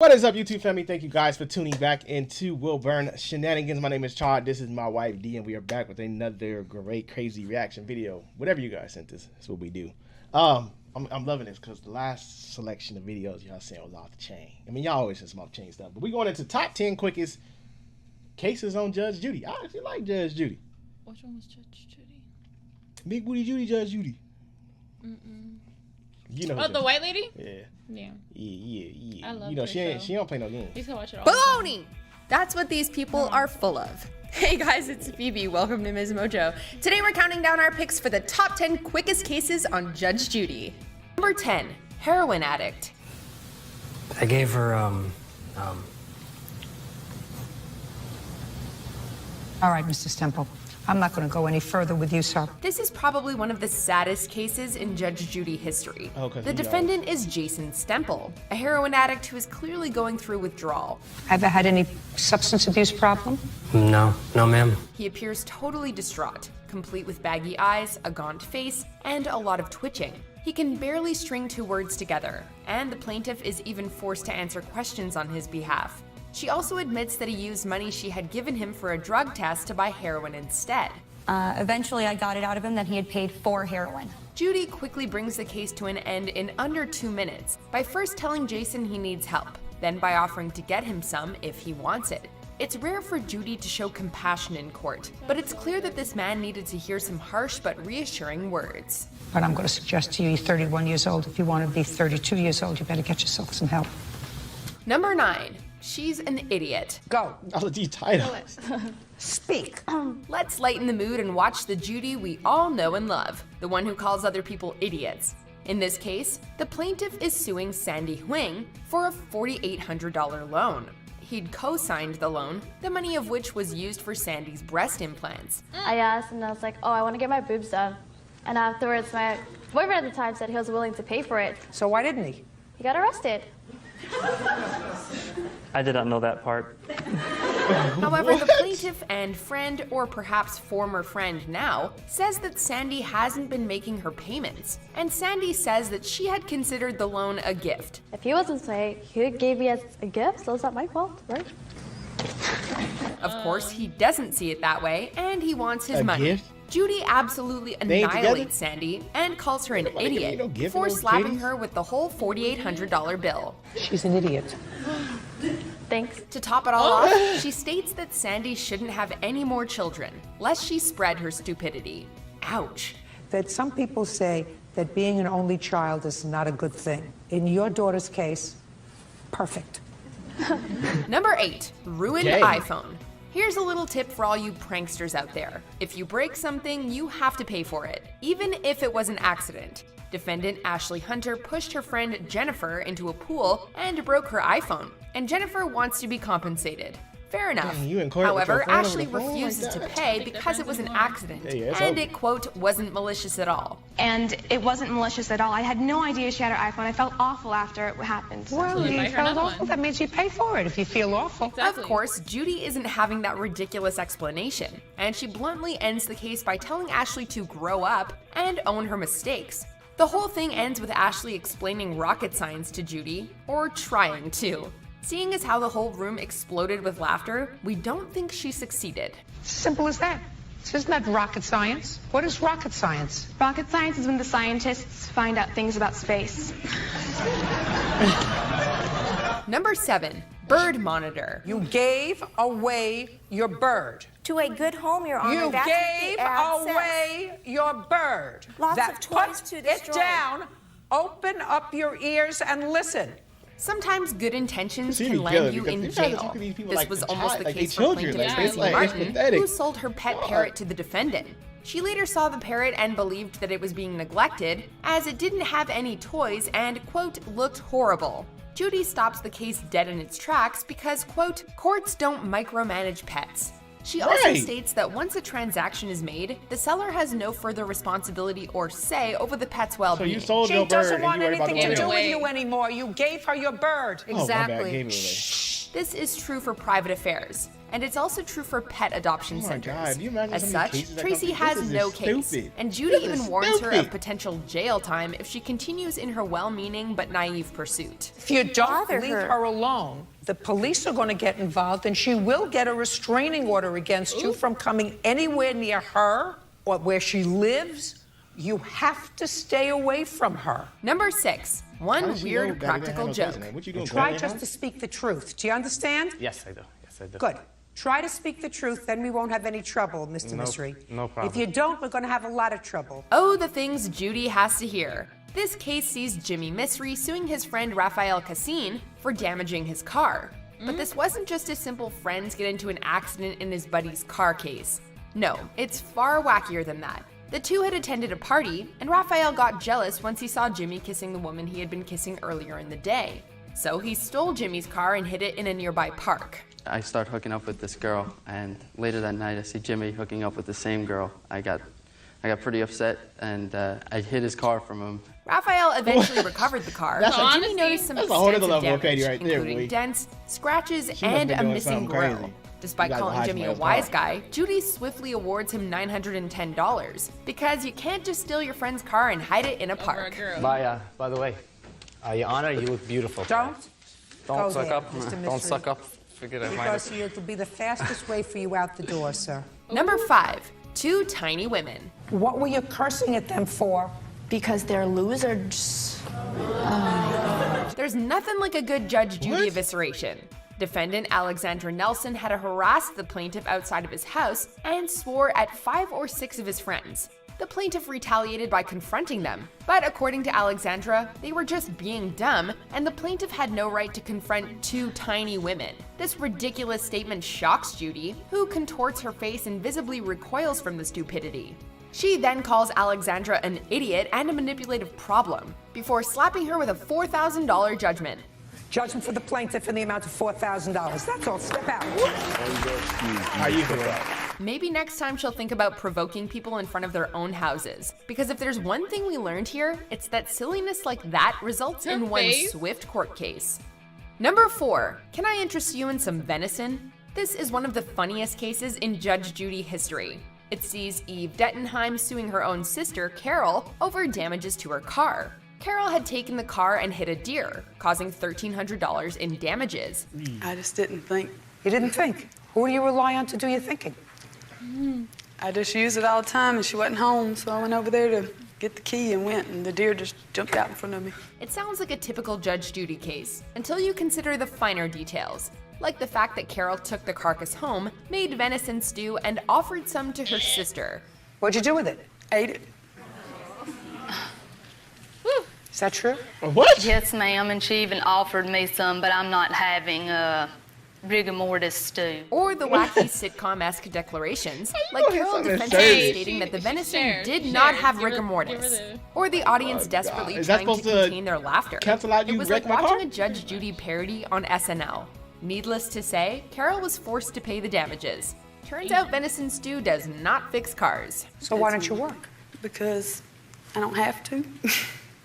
What is up, YouTube family? Thank you guys for tuning back into Will Burn Shenanigans. My name is Chad. This is my wife D, and we are back with another great, crazy reaction video. Whatever you guys sent us, that's what we do. I'm loving this because the last selection of videos y'all saying was off the chain. I mean, y'all always send some off the chain stuff, but we going into top 10 quickest cases on Judge Judy. I actually like Judge Judy. Which one was Judge Judy? Big Booty Judy, Judge Judy. You know. Oh, the white lady? Yeah. Yeah. I love you know, her she don't play no games. You can watch it all. Baloney! That's what these people are full of. Hey guys, it's Phoebe. Welcome to Ms. Mojo. Today we're counting down our picks for the top 10 quickest cases on Judge Judy. Number 10, heroin addict. I gave her, All right, Mr. Stemple. I'm not going to go any further with you, sir. This is probably one of the saddest cases in Judge Judy history. The defendant is Jason Stemple, a heroin addict who is clearly going through withdrawal. Ever had any substance abuse problem? no, ma'am. He appears totally distraught, complete with baggy eyes, a gaunt face, and a lot of twitching. He can barely string two words together, and the plaintiff is even forced to answer questions on his behalf. She also admits that he used money she had given him for a drug test to buy heroin instead. Eventually, I got it out of him that he had paid for heroin. Judy quickly brings the case to an end in under 2 minutes by first telling Jason he needs help, then by offering to get him some if he wants it. It's rare for Judy to show compassion in court, but it's clear that this man needed to hear some harsh but reassuring words. But I'm going to suggest to you, you're 31 years old. If you want to be 32 years old, you better get yourself some help. Number 9. She's an idiot. Go. All of these titles. Speak. Let's lighten the mood and watch the Judy we all know and love, the one who calls other people idiots. In this case, the plaintiff is suing Sandy Huang for a $4,800 loan. He'd co-signed the loan, the money of which was used for Sandy's breast implants. I asked and I was like, oh, I want to get my boobs done. And afterwards, my boyfriend at the time said he was willing to pay for it. So why didn't he? He got arrested. I did not know that part. However, the plaintiff and friend, or perhaps former friend now, says that Sandy hasn't been making her payments. And Sandy says that she had considered the loan a gift. If he wasn't paying, he gave me as a gift, so it's not my fault, right? Of course, he doesn't see it that way, and he wants his money. Gift? Judy absolutely annihilates Sandy and calls her an idiot before slapping her with the whole $4,800 bill. She's an idiot. Thanks. To top it all off, she states that Sandy shouldn't have any more children, lest she spread her stupidity. Ouch. That some people say that being an only child is not a good thing. In your daughter's case, perfect. Number 8, ruined iPhone. Here's a little tip for all you pranksters out there. If you break something, you have to pay for it, even if it was an accident. Defendant Ashley Hunter pushed her friend Jennifer into a pool and broke her iPhone, and Jennifer wants to be compensated. Fair enough. However, Ashley refuses to pay because it was an accident, and it, quote, wasn't malicious at all. And it wasn't malicious at all. I had no idea she had her iPhone. I felt awful after it happened. Well, you felt awful. That means you pay for it if you feel awful. Of course, Judy isn't having that ridiculous explanation, and she bluntly ends the case by telling Ashley to grow up and own her mistakes. The whole thing ends with Ashley explaining rocket science to Judy, or trying to. Seeing as how the whole room exploded with laughter, we don't think she succeeded. Simple as that. Isn't that rocket science? What is rocket science? Rocket science is when the scientists find out things about space. Number 7, bird monitor. You gave away your bird. To a good home, Your Honor. You gave away your bird. Lots of toys to destroy. Put it down, open up your ears and listen. Sometimes good intentions can land you in jail. This was almost the case for plaintiff Tracy Martin, who sold her pet parrot to the defendant. She later saw the parrot and believed that it was being neglected, as it didn't have any toys and, quote, looked horrible. Judy stops the case dead in its tracks because, quote, courts don't micromanage pets. She also states that once a transaction is made, the seller has no further responsibility or say over the pet's well-being. So you sold your bird. She doesn't want anything to do with away. you anymore. You gave her your bird. Exactly. Oh, my bad. Gave it away. This is true for private affairs, and it's also true for pet adoption centers. God, do you imagine As some of such, these cases that Tracy come- has this is no just case, stupid. and Judy This is even warns her of stupid. potential jail time if she continues in her well-meaning but naive pursuit. If you don't Bother leave her. her alone, the police are going to get involved and she will get a restraining order against you from coming anywhere near her or where she lives. You have to stay away from her. Number 6, one weird practical joke. What you doing? Try just to speak the truth. Do you understand? Yes, I do. Yes, I do. Good. Try to speak the truth, then we won't have any trouble, Mr. Mystery. No problem. If you don't, we're going to have a lot of trouble. Oh, the things Judy has to hear. This case sees Jimmy Mystery suing his friend Rafael Cassin for damaging his car. But this wasn't just a simple friends get into an accident in his buddy's car case. No, it's far wackier than that. The two had attended a party, and Rafael got jealous once he saw Jimmy kissing the woman he had been kissing earlier in the day. So he stole Jimmy's car and hid it in a nearby park. I start hooking up with this girl, and later that night I see Jimmy hooking up with the same girl. I got pretty upset, and I hid his car from him. Rafael eventually recovered the car, That's but a- Jimmy noticed some that's a whole other extensive level of petty damage, right there, including boy. dents, scratches, She must and been a doing missing something grill. crazy. Despite You gotta calling hide Jimmy a somebody's wise car. guy, Judy swiftly awards him $910 because you can't just steal your friend's car and hide it in a park. By the way, Your Honor, you look beautiful. Don't go suck there, up. Mr. Don't Mystery. suck up. Forget it. Because it'll be the fastest way for you out the door, sir. Number 5, 2 tiny women. What were you cursing at them for? Because they're losers. There's nothing like a good Judge Judy evisceration. Defendant Alexandra Nelson had harassed the plaintiff outside of his house and swore at 5 or 6 of his friends. The plaintiff retaliated by confronting them, but according to Alexandra, they were just being dumb, and the plaintiff had no right to confront 2 tiny women. This ridiculous statement shocks Judy, who contorts her face and visibly recoils from the stupidity. She then calls Alexandra an idiot and a manipulative problem, before slapping her with a $4,000 judgment. Judgment for the plaintiff in the amount of $4,000. That's all. Step out. Are you doing? Maybe next time she'll think about provoking people in front of their own houses. Because if there's one thing we learned here, it's that silliness like that results in one swift court case. Number 4, can I interest you in some venison? This is one of the funniest cases in Judge Judy history. It sees Eve Dettenheim suing her own sister, Carol, over damages to her car. Carol had taken the car and hit a deer, causing $1,300 in damages. I just didn't think. You didn't think? Who do you rely on to do your thinking? I just use it all the time, and she wasn't home, so I went over there to get the key and went, and the deer just jumped out in front of me. It sounds like a typical Judge Judy case, until you consider the finer details, like the fact that Carol took the carcass home, made venison stew, and offered some to her sister. What'd you do with it? Ate it. Is that true? What? Yes, ma'am, and she even offered me some, but I'm not having rigor mortis stew. Or the wacky sitcom-esque declarations, like Carol defense stating that the venison did not have rigor mortis. Or the audience desperately Is that trying to supposed to contain their laughter. cancel out you It was like wrecked my watching car? a Judge Judy parody on SNL. Needless to say, Carol was forced to pay the damages. Turns out venison stew does not fix cars. So why don't you work? Because I don't have to.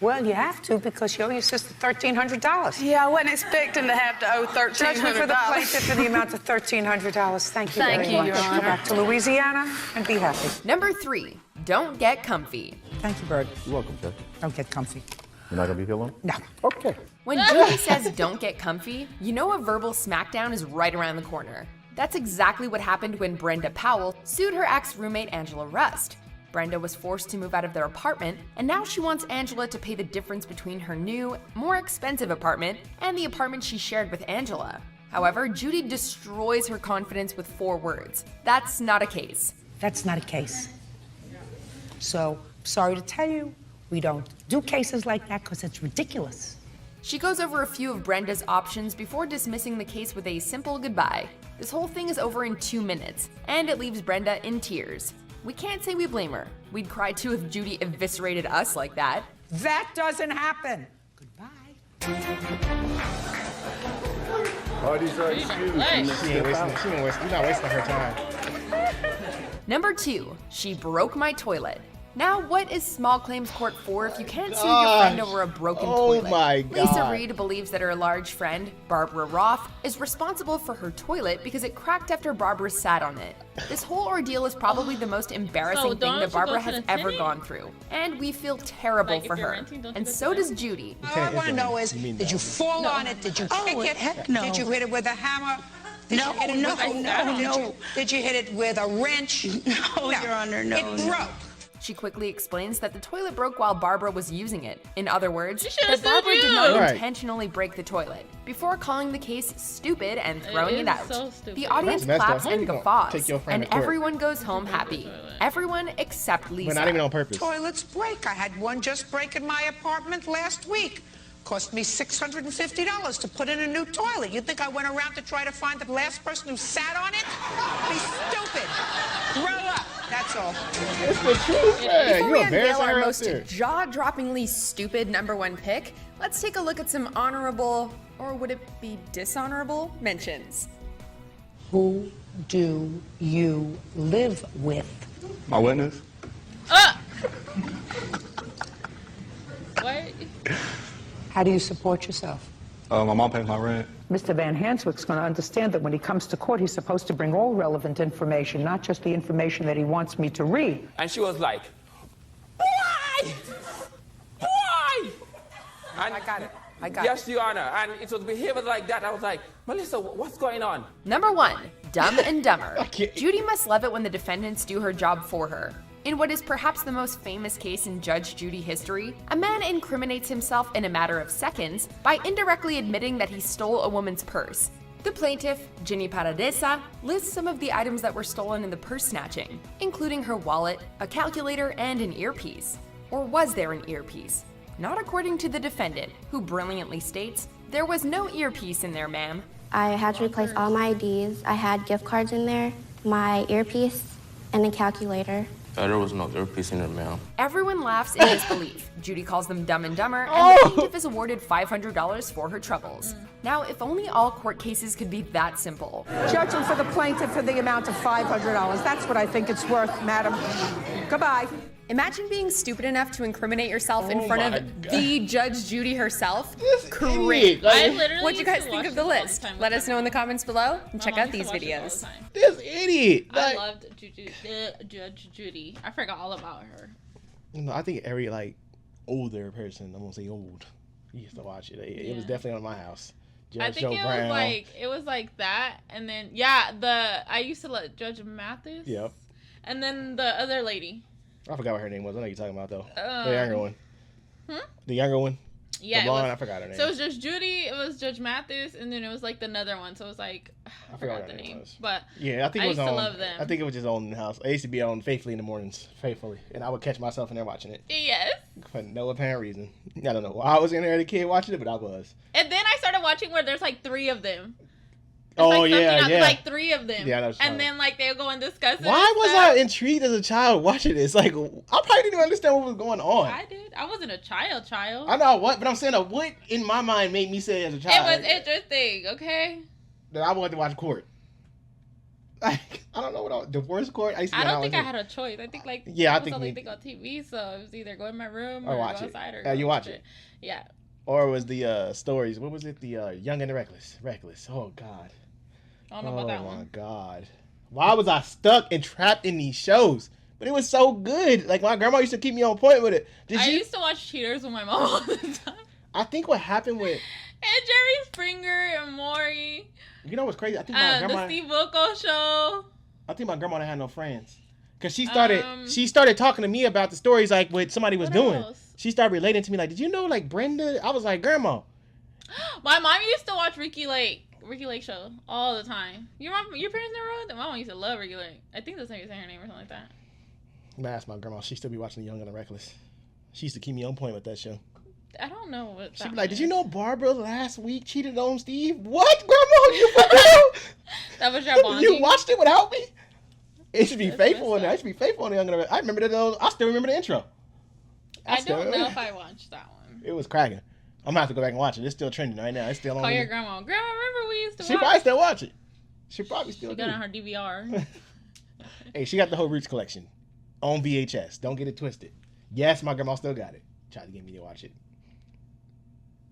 Well, you have to because you owe your sister $1,300. Yeah, I wasn't expecting to have to owe $1,300. Judgment for the plaintiff in the amount of $1,300. Thank you very much. Your Go Honor. back to Louisiana and be happy. Number 3, don't get comfy. Thank you, Bird. You're welcome, Judge. Don't get comfy. You're not gonna be here long? No. Okay. When Judy says don't get comfy, you know a verbal smackdown is right around the corner. That's exactly what happened when Brenda Powell sued her ex-roommate Angela Rust. Brenda was forced to move out of their apartment, and now she wants Angela to pay the difference between her new, more expensive apartment and the apartment she shared with Angela. However, Judy destroys her confidence with 4 words. That's not a case. That's not a case. So, sorry to tell you, we don't do cases like that because it's ridiculous. She goes over a few of Brenda's options before dismissing the case with a simple goodbye. This whole thing is over in 2 minutes, and it leaves Brenda in tears. We can't say we blame her. We'd cry too if Judy eviscerated us like that. That doesn't happen. Parties are excused. You're not wasting her time. Number 2, she broke my toilet. Now, what is small claims court for if you can't sue your friend over a broken toilet? My God. Lisa Reed believes that her large friend, Barbara Roth, is responsible for her toilet because it cracked after Barbara sat on it. This whole ordeal is probably the most embarrassing thing that Barbara has ever gone through, and we feel terrible for her. And so does Judy. All I want to know is, did you fall on it? Did you kick it? Heck no. Did you hit it with a hammer? No. Did you hit it with a wrench? No, Your Honor, no. It broke. She quickly explains that the toilet broke while Barbara was using it. In other words, that Barbara did not intentionally break the toilet. Before calling the case stupid and throwing it out, the audience claps and guffaws, and everyone goes home happy. Everyone except Lisa. But not even on purpose. Toilets break. I had one just break in my apartment last week. Cost me $650 to put in a new toilet. You think I went around to try to find the last person who sat on it? Be stupid. Grow up. That's all. It's the truth, man. Before we unveil our most jaw-droppingly stupid #1 pick, let's take a look at some honorable, or would it be dishonorable, mentions. Who do you live with? My witness. What? How do you support yourself? My mom pays my rent. Mr. Van Hanswick's going to understand that when he comes to court, he's supposed to bring all relevant information, not just the information that he wants me to read. And she was like, why? Why? And I got it. Yes, Your Honor. And it was behavior like that. I was like, Melissa, what's going on? #1, Dumb and Dumber. Judy must love it when the defendants do her job for her. In what is perhaps the most famous case in Judge Judy history, a man incriminates himself in a matter of seconds by indirectly admitting that he stole a woman's purse. The plaintiff, Ginny Paradesa, lists some of the items that were stolen in the purse snatching, including her wallet, a calculator, and an earpiece. Or was there an earpiece? Not according to the defendant, who brilliantly states, "There was no earpiece in there, ma'am." I had to replace all my IDs. I had gift cards in there, my earpiece, and a calculator. There was no earpiece in there, ma'am. Everyone laughs in disbelief. Judy calls them dumb and dumber, and the plaintiff is awarded $500 for her troubles. Now, if only all court cases could be that simple. Judging for the plaintiff for the amount of $500. That's what I think it's worth, madam. Goodbye. Imagine being stupid enough to incriminate yourself in front of the Judge Judy herself. Cringe. What do you guys think of the list? Let us know in the comments below, and check out these videos. This idiot. I loved Judge Judy. I forgot all about her. You know, I think every older person, I'm gonna say old, used to watch it. It was definitely on my house. I think it was like that, and then I used to let Judge Mathis. Yep. And then the other lady. I forgot what her name was. I know you're talking about though. The younger one. The younger one. Yeah, the blonde, I forgot her name. So it was just Judy. It was Judge Mathis, and then it was like another one. So it was like I forgot the name. But yeah, I think it was used on. To love them. I think it was just on in the house. I used to be on faithfully in the mornings, faithfully, and I would catch myself in there watching it. Yes. For no apparent reason. I don't know why I was in there as a kid watching it, but I was. And then I started watching where there's like 3 of them. Like 3 of them. Yeah, and then they'll go and discuss it. Why was I intrigued as a child watching this? Like, I probably didn't even understand what was going on. I did. I wasn't a child. I know what, but I'm saying what in my mind made me say as a child. It was interesting, okay? That I wanted to watch court. Like, I don't know what divorce court. I don't think I had a choice. I think I think only thing on TV, so it was either go in my room or watch go it. outside or you watch it. Yeah. Or was the stories? What was it? The Young and the Reckless. Oh God. I don't know about that one. Oh my God. Why was I stuck and trapped in these shows? But it was so good. Like, my grandma used to keep me on point with it. I used to watch Cheaters with my mom all the time. I think what happened with... And Jerry Springer and Maury. You know what's crazy? I think my grandma... The Steve Wilkos show. I think my grandma didn't have no friends. Because she started talking to me about the stories, like, what somebody was doing. She started relating to me, like, did you know, like, Brenda? I was like, Grandma. My mom used to watch Ricky Lake show all the time. Your parents never watched it? My mom used to love Ricky Lake. I think that's how you say her name or something like that. I'm gonna ask my grandma. She still be watching The Young and the Reckless. She used to keep me on point with that show. I don't know what she'd be like, did you know Barbara last week cheated on Steve? What, Grandma? You forgot? That was your bonding? You watched it without me? It should be faithful in there. I should be faithful in The Young and the Reckless. I remember that. I still remember the intro. I don't know if I watched that one. It was cracking. I'm gonna have to go back and watch it. It's still trending right now. It's still on. Call your grandma. Grandma, remember we used to watch? She probably still watch it. She probably still got on her DVR. Hey, she got the whole Roots collection. on VHS. Don't get it twisted. Yes, my grandma still got it. Tried to get me to watch it.